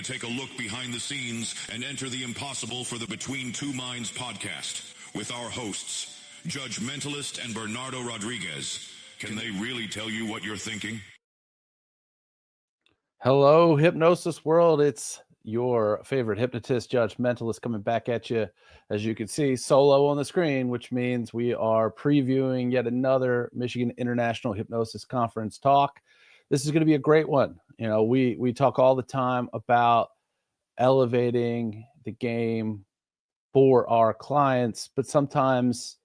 take a look behind the scenes and enter the impossible for the Between Two Minds podcast with our hosts, Judge Mentalist and Bernardo Rodriguez. Can they really tell you what you're thinking? Hello, hypnosis world. It's your favorite hypnotist, Judge Mentalist, coming back at you. As you can see, solo on the screen, which means we are previewing yet another Michigan International Hypnosis Conference talk. This is going to be a great one. You know, we talk all the time about elevating the game for our clients, but sometimes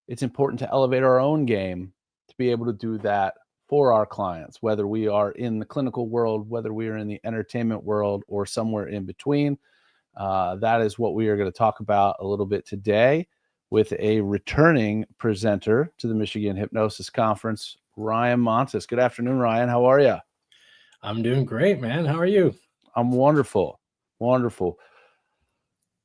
it's important to elevate our own game to be able to do that for our clients, whether we are in the clinical world, whether we are in the entertainment world, or somewhere in between. That is what we are going to talk about a little bit today with a returning presenter to the Michigan Hypnosis Conference, Ryan Montes. Good afternoon, Ryan. How are you? I'm doing great, man. How are you? I'm wonderful. Wonderful.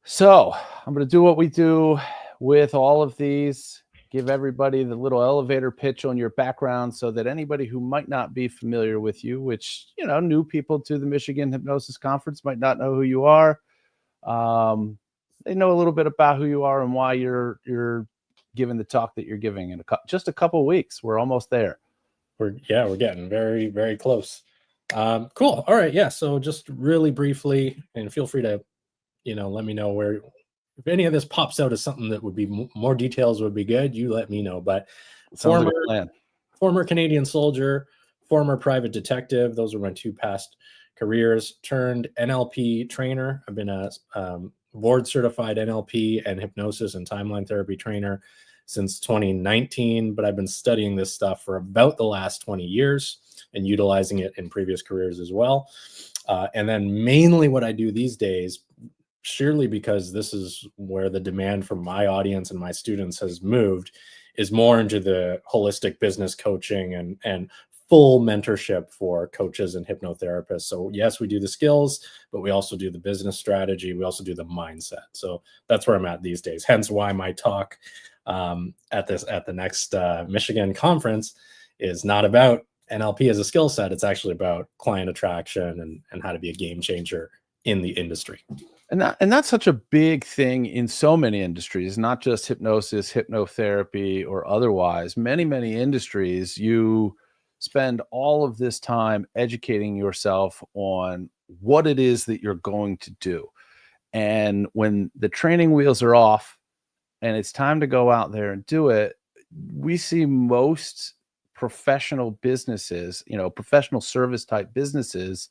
So I'm going to do what we do with all of these. Give everybody the little elevator pitch on your background so that anybody who might not be familiar with you, which, you know, new people to the Michigan Hypnosis Conference might not know who you are. They know a little bit about who you are and why you're giving the talk that you're giving in just a couple of weeks. We're almost there. We're getting very, very close. Cool. All right. Yeah. So just really briefly, and feel free to, let me know if any of this pops out as something that would be more details would be good. You let me know. But former Canadian soldier, former private detective. Those are my two past careers. Turned NLP trainer. I've been a board certified NLP and hypnosis and timeline therapy trainer since 2019. But I've been studying this stuff for about the last 20 years and utilizing it in previous careers as well. And then mainly what I do these days, surely because this is where the demand from my audience and my students has moved, is more into the holistic business coaching and full mentorship for coaches and hypnotherapists. So yes, we do the skills, but we also do the business strategy. We also do the mindset. So that's where I'm at these days. Hence why my talk at the next Michigan conference is not about NLP as a skill set. It's actually about client attraction and how to be a game changer in the industry. And that's such a big thing in so many industries, not just hypnosis, hypnotherapy, or otherwise. Many, many industries, you spend all of this time educating yourself on what it is that you're going to do. And when the training wheels are off and it's time to go out there and do it, we see most professional businesses, professional service type businesses,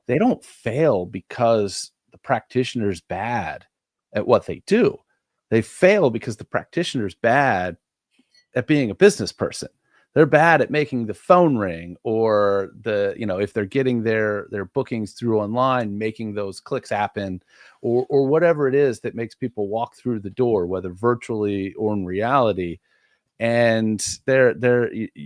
they don't fail because the practitioner's bad at what they do. They fail because the practitioner's bad at being a business person. They're bad at making the phone ring, or if they're getting their bookings through online, making those clicks happen, or whatever it is that makes people walk through the door, whether virtually or in reality. And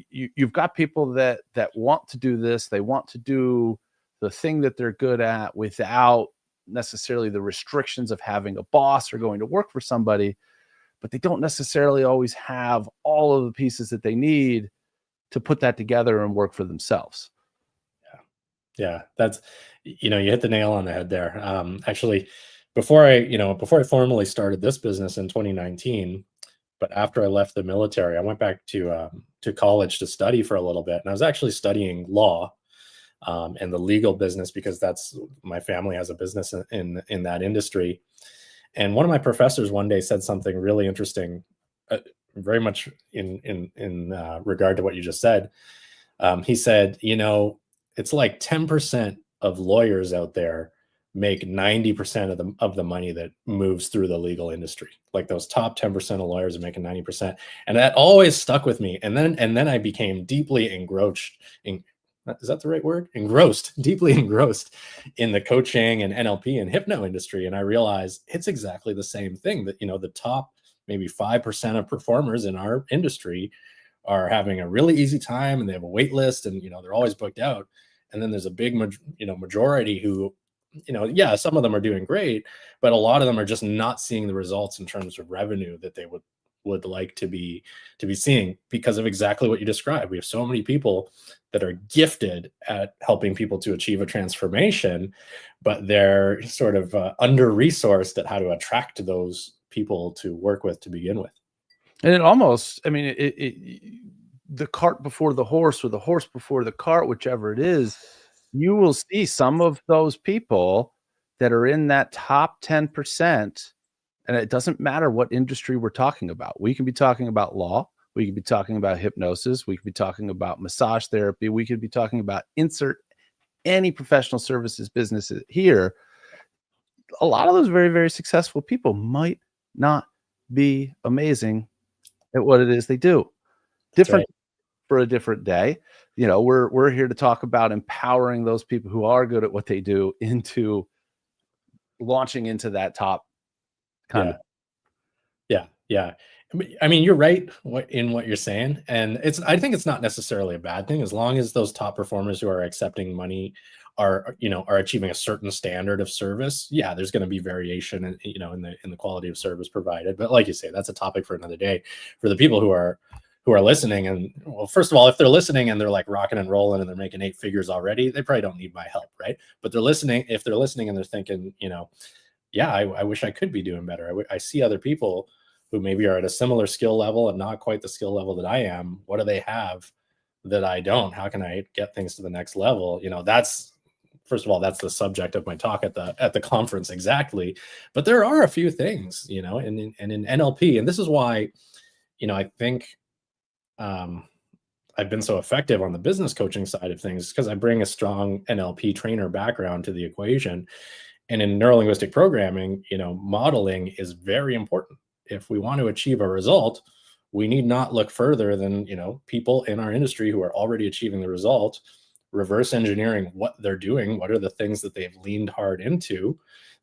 you've got people that want to do this. They want to do the thing that they're good at without necessarily the restrictions of having a boss or going to work for somebody, but they don't necessarily always have all of the pieces that they need to put that together and work for themselves. Yeah. That's, you hit the nail on the head there. Actually, before I formally started this business in 2019, but after I left the military, I went back to college to study for a little bit. And I was actually studying law and the legal business, because that's my family has a business in that industry. And one of my professors one day said something really interesting, very much in regard to what you just said. He said, it's like 10% of lawyers out there make 90% of the money that moves through the legal industry. Like those top 10% of lawyers are making 90%. And that always stuck with me. And then I became deeply engrossed is that the right word? Deeply engrossed in the coaching and NLP and hypno industry. And I realized it's exactly the same thing, that, the top maybe 5% of performers in our industry are having a really easy time, and they have a wait list, and, they're always booked out. And then there's a big, majority who, some of them are doing great, but a lot of them are just not seeing the results in terms of revenue that they would would like to be seeing, because of exactly what you described. We have so many people that are gifted at helping people to achieve a transformation, but they're sort of under-resourced at how to attract those people to work with to begin with. And it almost, I mean, the cart before the horse, or the horse before the cart, whichever it is, you will see some of those people that are in that top 10%. And it doesn't matter what industry we're talking about. We can be talking about law. We could be talking about hypnosis. We could be talking about massage therapy. We could be talking about insert any professional services businesses here. A lot of those very, very successful people might not be amazing at what it is they do. Different for a different day. You know, we're here to talk about empowering those people who are good at what they do into launching into that top kind of. Yeah. I mean, you're right in what you're saying. And I think it's not necessarily a bad thing, as long as those top performers who are accepting money are achieving a certain standard of service. Yeah, there's going to be variation in the quality of service provided. But like you say, that's a topic for another day. For the people who are listening, and well, first of all, if they're listening and they're like rocking and rolling and they're making 8 figures already, they probably don't need my help, right? But if they're listening and they're thinking, yeah, I wish I could be doing better. I see other people who maybe are at a similar skill level and not quite the skill level that I am. What do they have that I don't? How can I get things to the next level? First of all, that's the subject of my talk at the conference, exactly. But there are a few things, and in NLP, and this is why, I think I've been so effective on the business coaching side of things, because I bring a strong NLP trainer background to the equation. And in neurolinguistic programming, modeling is very important. If we want to achieve a result, we need not look further than, people in our industry who are already achieving the result, reverse engineering what they're doing. What are the things that they've leaned hard into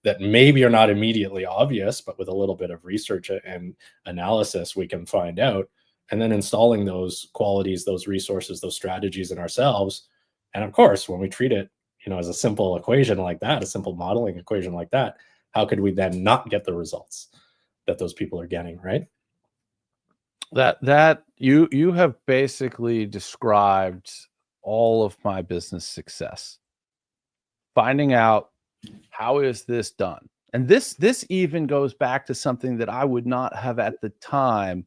that maybe are not immediately obvious, but with a little bit of research and analysis, we can find out, and then installing those qualities, those resources, those strategies in ourselves. And of course, when we treat it, as a simple equation like that, a simple modeling equation like that, how could we then not get the results that those people are getting, right? That you have basically described all of my business success. Finding out, how is this done? And this even goes back to something that I would not have at the time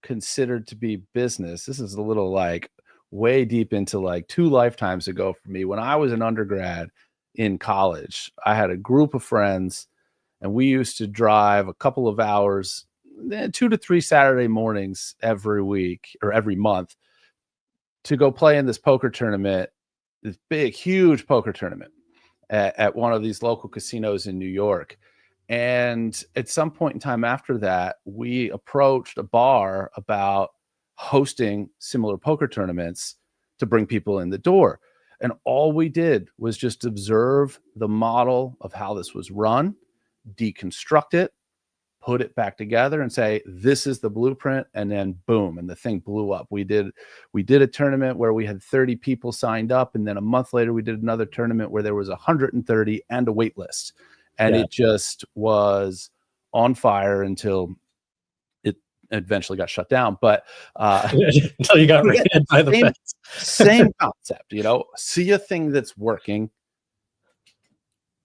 considered to be business. This is a little like way deep into like 2 lifetimes ago for me. When I was an undergrad in college, I had a group of friends, and we used to drive a couple of hours, 2 to 3 Saturday mornings every week or every month, to go play in this poker tournament, this big, huge poker tournament at one of these local casinos in New York. And at some point in time after that, we approached a bar about hosting similar poker tournaments to bring people in the door. And all we did was just observe the model of how this was run, deconstruct it, put it back together, and say, this is the blueprint. And then boom, and the thing blew up. We did a tournament where we had 30 people signed up, and then a month later we did another tournament where there was 130 and a wait list. And it just was on fire until it eventually got shut down. But until you got raided by the feds. Same concept, see a thing that's working,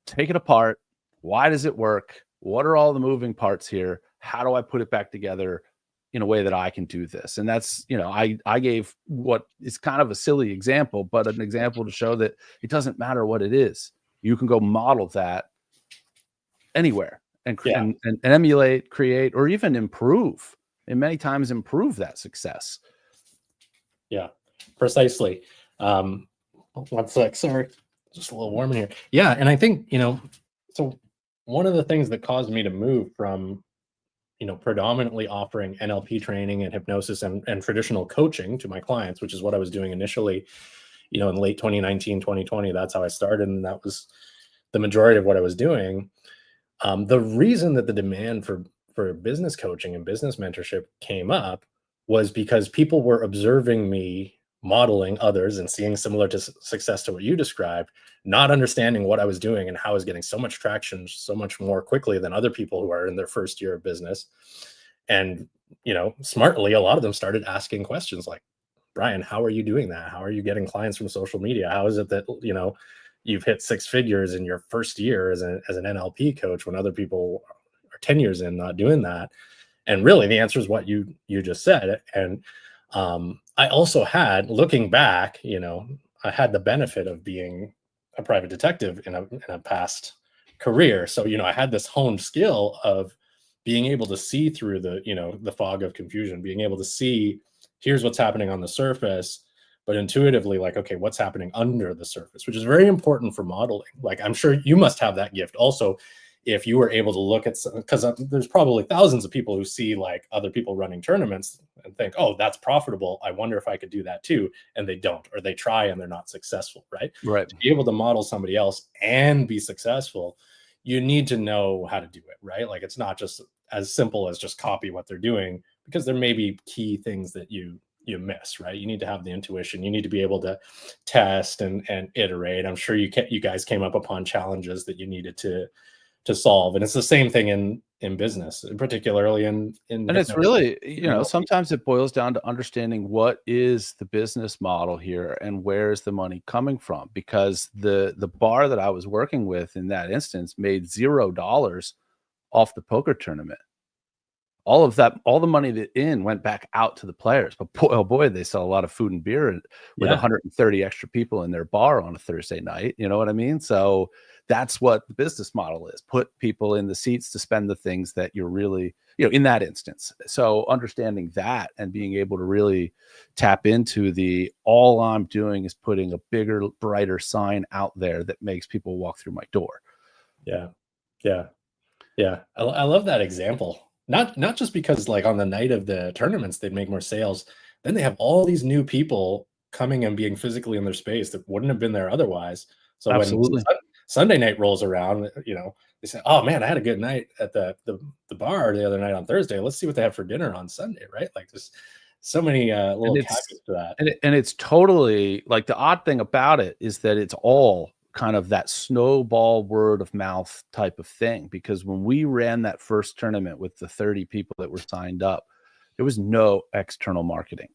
take it apart. Why does it work? What are all the moving parts here? How do I put it back together in a way that I can do this? And that's, I gave what is kind of a silly example, but an example to show that it doesn't matter what it is. You can go model that anywhere and emulate, create, or even improve, and many times improve that success. Yeah, precisely. 1 sec, sorry, just a little warm in here. Yeah, and I think, so one of the things that caused me to move from, predominantly offering NLP training and hypnosis and traditional coaching to my clients, which is what I was doing initially, in late 2019, 2020, that's how I started. And that was the majority of what I was doing. The reason that the demand for business coaching and business mentorship came up was because people were observing me modeling others and seeing similar to success to what you described, not understanding what I was doing and how I was getting so much traction so much more quickly than other people who are in their first year of business. And smartly, a lot of them started asking questions like, Brian, how are you doing that? How are you getting clients from social media? How is it that, you've hit six figures in your first year as an NLP coach when other people are 10 years in not doing that? And really the answer is what you just said. And I also had, looking back, I had the benefit of being a private detective in a past career. So, I had this honed skill of being able to see through the fog of confusion, being able to see, here's what's happening on the surface, but intuitively, like, okay, what's happening under the surface, which is very important for modeling. Like, I'm sure you must have that gift also, if you were able to look at, because there's probably thousands of people who see like other people running tournaments and think, oh, that's profitable, I wonder if I could do that too. And they don't, or they try and they're not successful, right? Right. To be able to model somebody else and be successful, you need to know how to do it, right? Like, it's not just as simple as just copy what they're doing, because there may be key things that you miss, right? You need to have the intuition. You need to be able to test and iterate. I'm sure you guys came up upon challenges that you needed to solve, and it's the same thing in business, particularly in and it's really, sometimes it boils down to understanding what is the business model here and where's the money coming from, because the bar that I was working with in that instance made $0 off the poker tournament. All the money that went back out to the players, but boy, oh boy, they sell a lot of food and beer with 130 extra people in their bar on a Thursday night. You know what I mean? So that's what the business model is: put people in the seats to spend the things that you're really, in that instance. So understanding that and being able to really tap into all I'm doing is putting a bigger, brighter sign out there that makes people walk through my door. Yeah. I love that example. Not just because, like, on the night of the tournaments they'd make more sales, then they have all these new people coming and being physically in their space that wouldn't have been there otherwise. So Absolutely. when Sunday night rolls around, they say, oh man, I had a good night at the bar the other night on Thursday. Let's see what they have for dinner on Sunday, right? Like, there's so many little caveats to that. And it's totally, like, the odd thing about it is that it's all kind of that snowball word of mouth type of thing, because when we ran that first tournament with the 30 people that were signed up, there was no external marketing.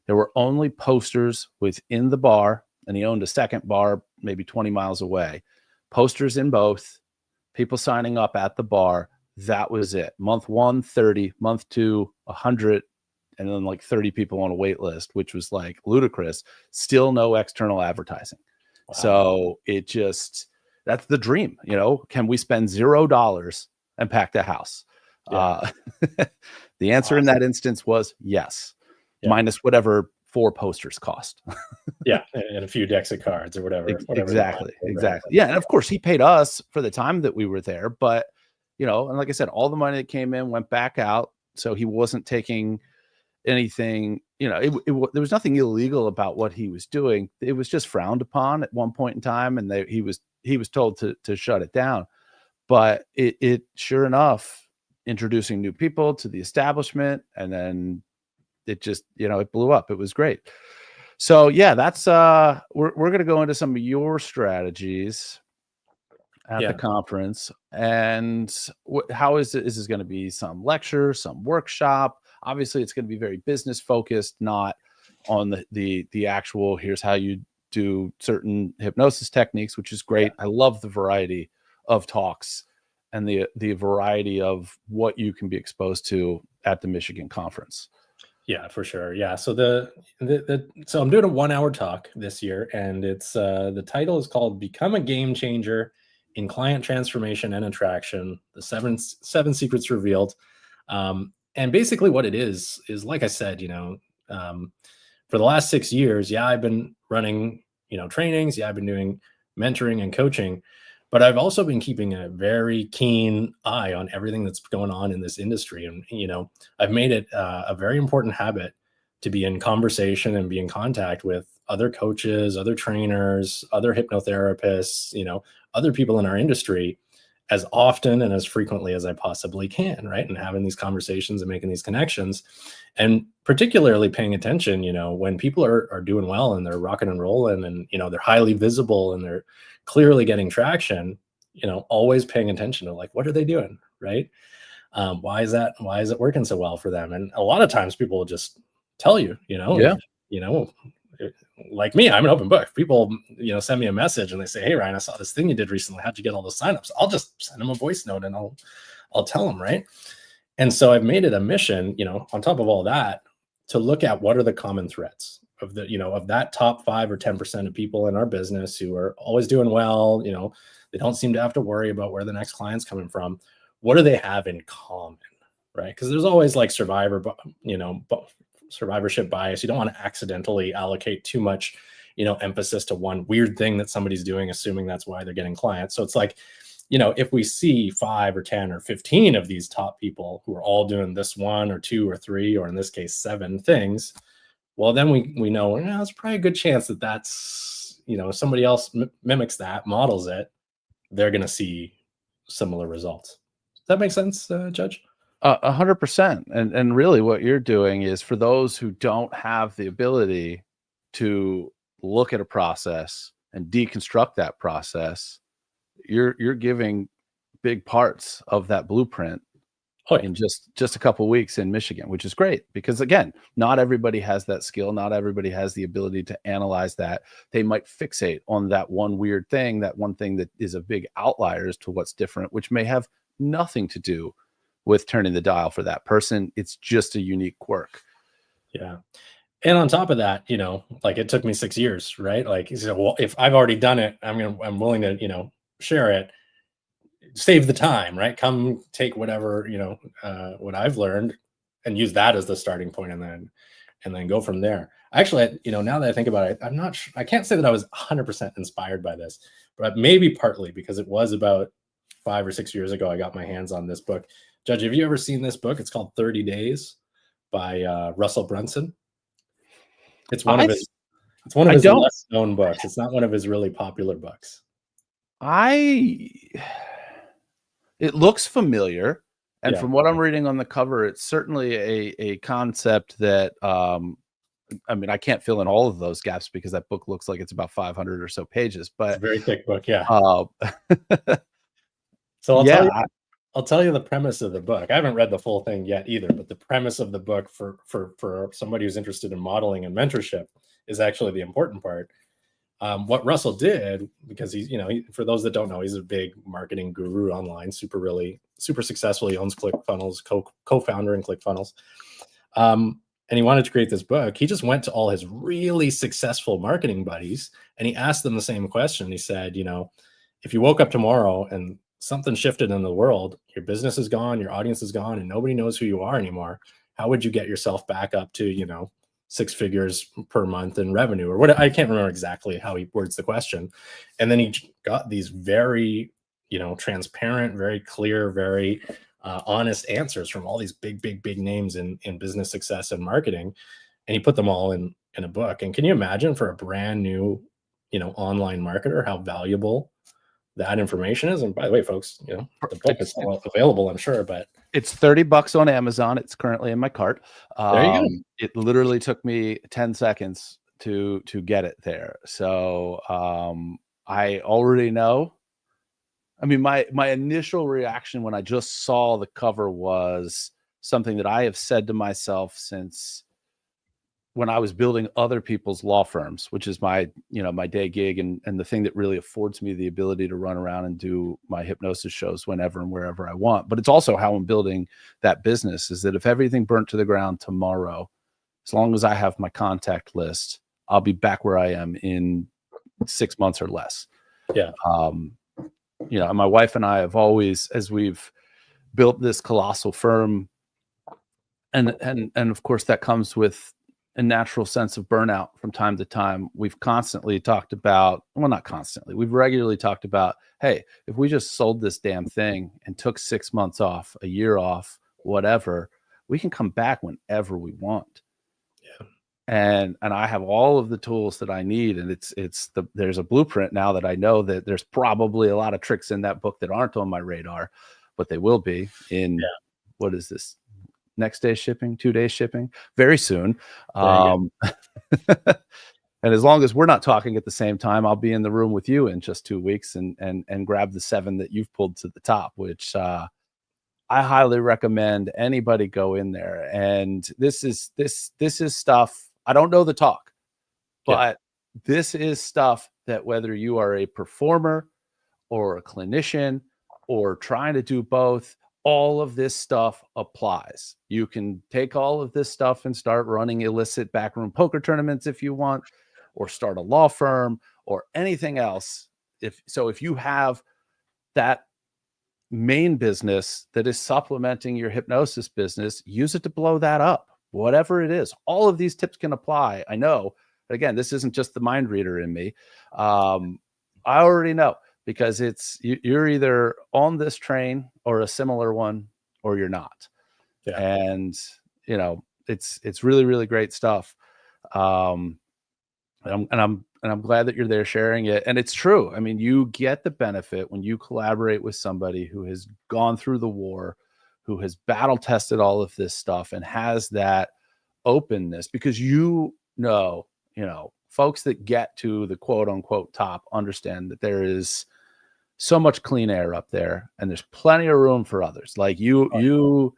There were only posters within the bar, and he owned a second bar maybe 20 miles away. Posters in both, people signing up at the bar. That was it. Month 1, 30, month 2, 100, and then like 30 people on a wait list, which was like ludicrous. Still no external advertising. Wow. So that's the dream. Can we spend $0 and pack the house? Yeah. The answer in that instance was yes, minus whatever 4 posters cost. And a few decks of cards or whatever. Exactly. Yeah, and of course he paid us for the time that we were there, but and like I said, all the money that came in went back out, so he wasn't taking anything. There was nothing illegal about what he was doing. It was just frowned upon at one point in time, and he was told to shut it down. But it sure enough, introducing new people to the establishment, and then it just it blew up. It was great. So yeah, that's we're going to go into some of your strategies at the conference. And how is this going to be some lecture, some workshop? Obviously it's going to be very business focused, not on the actual, here's how you do certain hypnosis techniques, which is great. I love the variety of talks and the variety of what you can be exposed to at the Michigan conference. Yeah, for sure. Yeah. So so I'm doing a 1-hour talk this year, and it's the title is called "Become a Game Changer in Client Transformation and Attraction: The Seven Secrets Revealed." And basically what it is like I said, for the last 6 years, I've been running, trainings. I've been doing mentoring and coaching, but I've also been keeping a very keen eye on everything that's going on in this industry. And, I've made it a very important habit to be in conversation and be in contact with other coaches, other trainers, other hypnotherapists, other people in our industry as often and as frequently as I possibly can, right? And having these conversations and making these connections, and particularly paying attention, when people are doing well and they're rocking and rolling, and, they're highly visible and they're clearly getting traction, always paying attention to, like, what are they doing, right? Why is that? Why is it working so well for them? And a lot of times people will just tell you, Yeah. like me, I'm an open book. People, send me a message and they say, "Hey, Ryan, I saw this thing you did recently. How'd you get all those signups?" I'll just send them a voice note and I'll tell them, right? And so I've made it a mission, on top of all that, to look at what are the common threads of of that top 5 or 10% of people in our business who are always doing well. They don't seem to have to worry about where the next client's coming from. What do they have in common, right? Because there's always like survivorship bias. You don't want to accidentally allocate too much, emphasis to one weird thing that somebody's doing, assuming that's why they're getting clients. So it's like, if we see 5 or 10 or 15 of these top people who are all doing this 1 or 2 or 3, or in this case, 7 things, well, then we know, there's probably a good chance that that's, if somebody else mimics that, models it, they're going to see similar results. Does that make sense, Judge? 100%. And really what you're doing is, for those who don't have the ability to look at a process and deconstruct that process, you're giving big parts of that blueprint in just a couple of weeks in Michigan, which is great, because again, not everybody has that skill. Not everybody has the ability to analyze that. They might fixate on that one weird thing, that one thing that is a big outlier as to what's different, which may have nothing to do with turning the dial for that person. It's just a unique quirk. Yeah. And on top of that, like it took me 6 years, right? Like, he said, well, if I've already done it, I'm willing to, share it, save the time, right? Come take whatever, what I've learned and use that as the starting point, and then go from there. Actually, now that I think about it, I'm not sure, I can't say that I was 100% inspired by this, but maybe partly because it was about 5 or 6 years ago I got my hands on this book. Judge, have you ever seen this book? It's called 30 Days by Russell Brunson. It's one of his less known books. It's not one of his really popular books. It looks familiar, and from what I'm reading on the cover, it's certainly a concept that I can't fill in all of those gaps because that book looks like it's about 500 or so pages, but it's a very thick book. Yeah. So I'll tell you the premise of the book. I haven't read the full thing yet either, but the premise of the book for somebody who's interested in modeling and mentorship is actually the important part. What Russell did, because he's, for those that don't know, he's a big marketing guru online, super successful. He owns ClickFunnels, co-founder in ClickFunnels. And he wanted to create this book. He just went to all his really successful marketing buddies and he asked them the same question. He said, if you woke up tomorrow and something shifted in the world, your business is gone, your audience is gone, and nobody knows who you are anymore, how would you get yourself back up to, 6 figures per month in revenue, or what? I can't remember exactly how he words the question. And then he got these very, transparent, very clear, very honest answers from all these big names in business success and marketing. And he put them all in a book. And can you imagine, for a brand new, online marketer, how valuable that information is? And by the way, folks, the book is still available, I'm sure, but it's $30 on Amazon. It's currently in my cart. There you go. It literally took me 10 seconds to get it there. So I already know. My initial reaction when I just saw the cover was something that I have said to myself since when I was building other people's law firms, which is my day gig and the thing that really affords me the ability to run around and do my hypnosis shows whenever and wherever I want. But it's also how I'm building that business, is that if everything burnt to the ground tomorrow, as long as I have my contact list, I'll be back where I am in 6 months or less. Yeah. My wife and I have always, as we've built this colossal firm, and of course that comes with a natural sense of burnout from time to time. We've constantly talked about, well, not constantly, we've regularly talked about, hey, if we just sold this damn thing and took 6 months off, a year off, whatever, we can come back whenever we want. Yeah. And I have all of the tools that I need. And there's a blueprint now that I know that there's probably a lot of tricks in that book that aren't on my radar, but they will be in, what is this? Next day shipping, 2 days shipping, very soon. And as long as we're not talking at the same time, I'll be in the room with you in just 2 weeks and grab the 7 that you've pulled to the top, which I highly recommend anybody go in there. And this is stuff. I don't know the talk, but this is stuff that whether you are a performer or a clinician or trying to do both, all of this stuff applies. You can take all of this stuff and start running illicit backroom poker tournaments if you want, or start a law firm or anything else. If you have that main business that is supplementing your hypnosis business, use it to blow that up, whatever it is. All of these tips can apply. I know, again, this isn't just the mind reader in me. I already know, because you're either on this train or a similar one, or you're not. Yeah. And it's really, really great stuff. And I'm glad that you're there sharing it. And it's true. I mean, you get the benefit when you collaborate with somebody who has gone through the war, who has battle tested all of this stuff and has that openness, because folks that get to the quote unquote top understand that there is so much clean air up there and there's plenty of room for others. Like you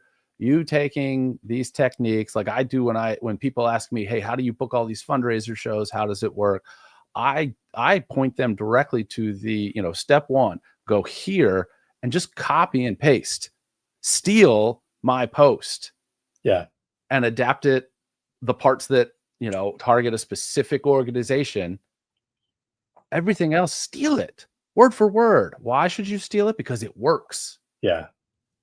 taking these techniques, like I do when people ask me, hey, how do you book all these fundraiser shows? How does it work? I point them directly to the, step one, go here and just copy and paste, steal my post. Yeah. And adapt it, the parts that, target a specific organization. Everything else, steal it word for word. Why should you steal it? Because it works. Yeah.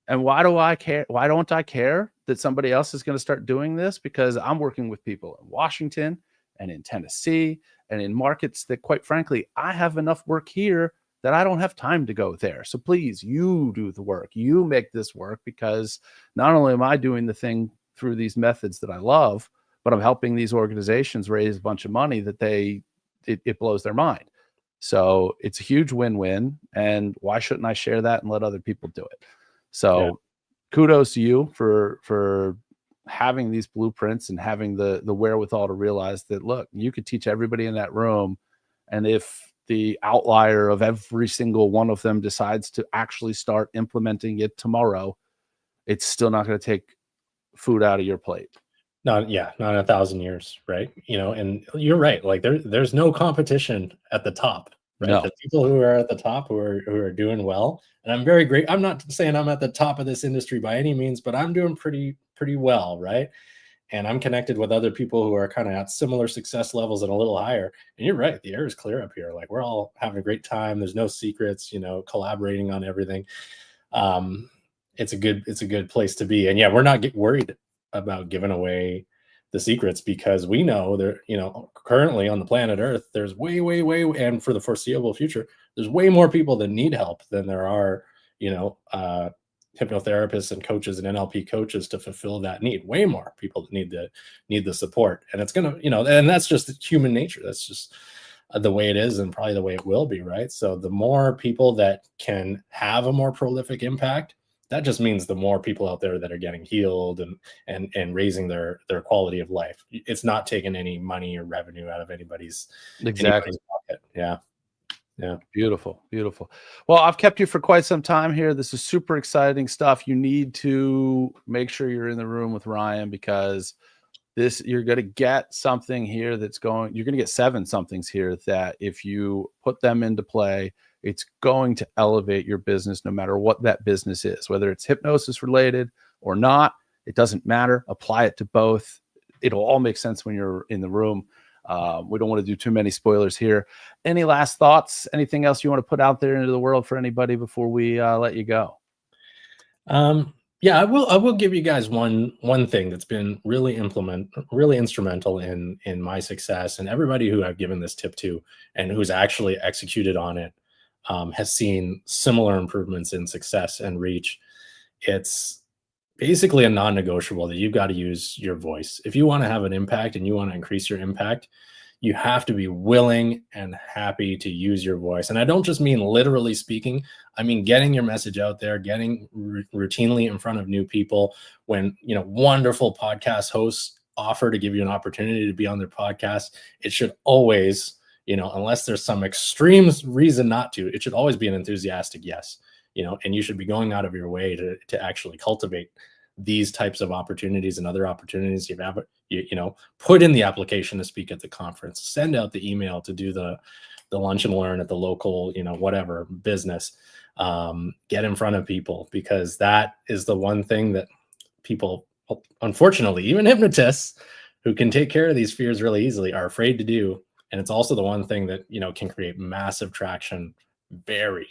And why do I care? Why don't I care that somebody else is going to start doing this? Because I'm working with people in Washington and in Tennessee and in markets that, quite frankly, I have enough work here that I don't have time to go there. So please, you do the work. You make this work, because not only am I doing the thing through these methods that I love, but I'm helping these organizations raise a bunch of money that it blows their mind. So it's a huge win-win. And why shouldn't I share that and let other people do it? So kudos to you for having these blueprints and having the wherewithal to realize that, look, you could teach everybody in that room. And if the outlier of every single one of them decides to actually start implementing it tomorrow, it's still not going to take food out of your plate. Not in 1,000 years, right? And you're right. Like there's no competition at the top, right? No. The people who are at the top who are doing well, and I'm very great. I'm not saying I'm at the top of this industry by any means, but I'm doing pretty well, right? And I'm connected with other people who are kind of at similar success levels and a little higher. And you're right, the air is clear up here. Like we're all having a great time. There's no secrets, collaborating on everything. It's a good place to be. And yeah, we're not worried about giving away the secrets, because we know there, currently on the planet Earth, there's way, and for the foreseeable future, there's way more people that need help than there are, hypnotherapists and coaches and NLP coaches to fulfill that need. Way more people that need the support. And it's gonna, and that's just human nature. That's just the way it is, and probably the way it will be, right? So the more people that can have a more prolific impact, that just means the more people out there that are getting healed and raising their quality of life. It's not taking any money or revenue out of anybody's pocket. Yeah. Beautiful. Well, I've kept you for quite some time here. This is super exciting stuff. You need to make sure you're in the room with Ryan, because you're going to get something here you're going to get 7 somethings here that if you put them into play, it's going to elevate your business, no matter what that business is, whether it's hypnosis related or not. It doesn't matter. Apply it to both. It'll all make sense when you're in the room. We don't want to do too many spoilers here. Any last thoughts? Anything else you want to put out there into the world for anybody before we let you go? Yeah, I will give you guys one thing that's been really instrumental in my success, and everybody who I've given this tip to and who's actually executed on it has seen similar improvements in success and reach. It's basically a non-negotiable that you've got to use your voice. If you want to have an impact and you want to increase your impact, you have to be willing and happy to use your voice. And I don't just mean literally speaking. I mean getting your message out there, getting routinely in front of new people. When, wonderful podcast hosts offer to give you an opportunity to be on their podcast, it should always, unless there's some extreme reason not to, it should always be an enthusiastic yes. and you should be going out of your way to actually cultivate these types of opportunities and other opportunities. Put in the application to speak at the conference, send out the email to do the lunch and learn at the local, whatever business, get in front of people, because that is the one thing that people, unfortunately, even hypnotists who can take care of these fears really easily, are afraid to do. And it's also the one thing that, can create massive traction very,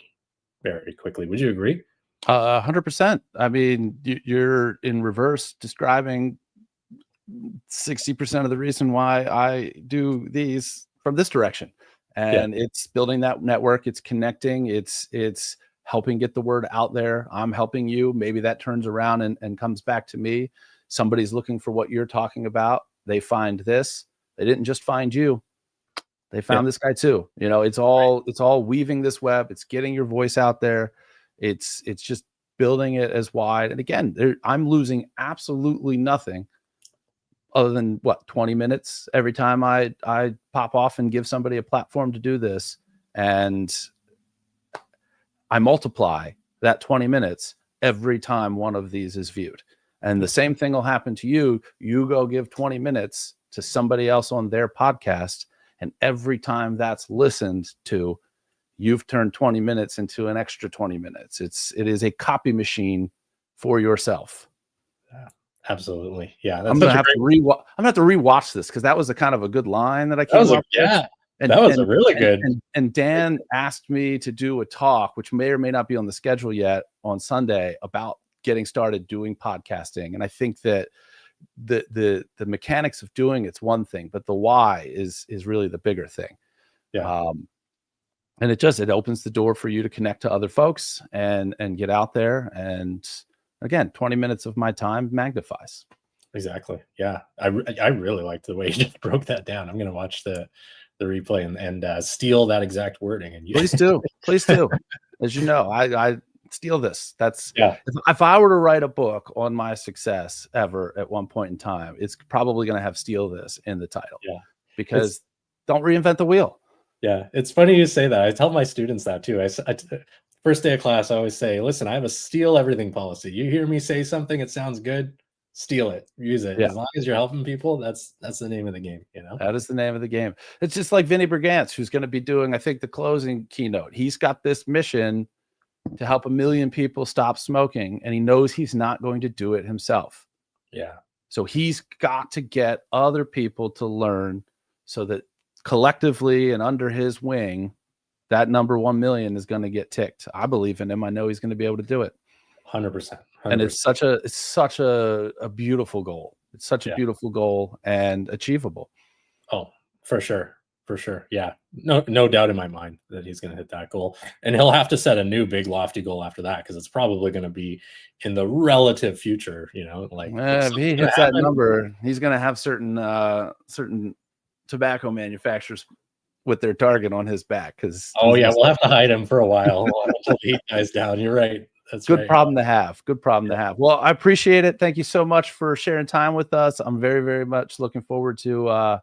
very quickly. Would you agree? 100%. I mean, you're in reverse describing 60% of the reason why I do these from this direction. And it's building that network, it's connecting, it's helping get the word out there. I'm helping you. Maybe that turns around and comes back to me. Somebody's looking for what you're talking about. They find this. They didn't just find you. They found this guy too. It's all weaving this web. It's getting your voice out there. It's just building it as wide. And again, I'm losing absolutely nothing other than 20 minutes every time I pop off and give somebody a platform to do this. And I multiply that 20 minutes every time one of these is viewed. And the same thing will happen to you. You go give 20 minutes to somebody else on their podcast, and every time that's listened to, you've turned 20 minutes into an extra 20 minutes. It is a copy machine for yourself. Yeah, absolutely. Yeah. I'm going to have to rewatch this, because that was a kind of a good line that I came up with. Yeah. And that was a really good. And Dan asked me to do a talk, which may or may not be on the schedule yet, on Sunday, about getting started doing podcasting. And I think that the mechanics of doing it's one thing, but the why is really the bigger thing. Yeah. And it opens the door for you to connect to other folks and get out there. And again, 20 minutes of my time magnifies. Exactly. Yeah. I really liked the way you just broke that down. I'm going to watch the replay and steal that exact wording. And please do. As you know, I steal this. That's if I were to write a book on my success ever at one point in time, it's probably going to have "steal this" in the title. Yeah. Because don't reinvent the wheel. Yeah. It's funny you say that. I tell my students that too. First day of class, I always say, listen, I have a steal everything policy. You hear me say something, it sounds good, steal it, use it. As long as you're helping people, that's the name of the game. That is the name of the game. It's just like Vinny Brigance, who's going to be doing, I think, the closing keynote. He's got this mission to help 1 million people stop smoking, and he knows he's not going to do it himself. Yeah. So he's got to get other people to learn, so that collectively and under his wing, that number 1 million is going to get ticked. I believe in him. I know he's going to be able to do it. 100%. And it's such a beautiful goal. It's such a beautiful goal and achievable. Oh, for sure. For sure. Yeah. No doubt in my mind that he's going to hit that goal, and he'll have to set a new big lofty goal after that, because it's probably going to be in the relative future, if he hits that number, he's going to have certain tobacco manufacturers with their target on his back, because we'll have to hide him for a while until the heat dies down. You're right. That's good problem to have. Good problem to have. Well, I appreciate it. Thank you so much for sharing time with us. I'm very, very much looking forward to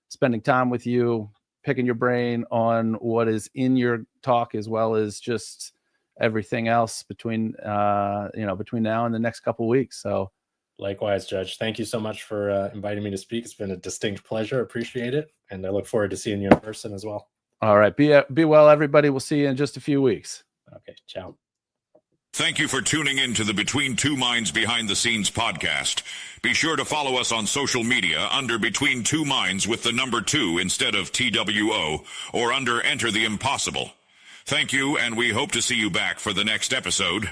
spending time with you, picking your brain on what is in your talk, as well as just everything else between now and the next couple of weeks. So likewise, Judge. Thank you so much for inviting me to speak. It's been a distinct pleasure. Appreciate it. And I look forward to seeing you in person as well. All right. Be well, everybody. We'll see you in just a few weeks. Okay. Ciao. Thank you for tuning in to the Between Two Minds Behind the Scenes podcast. Be sure to follow us on social media under Between Two Minds with the number 2 instead of TWO, or under Enter the Impossible. Thank you, and we hope to see you back for the next episode.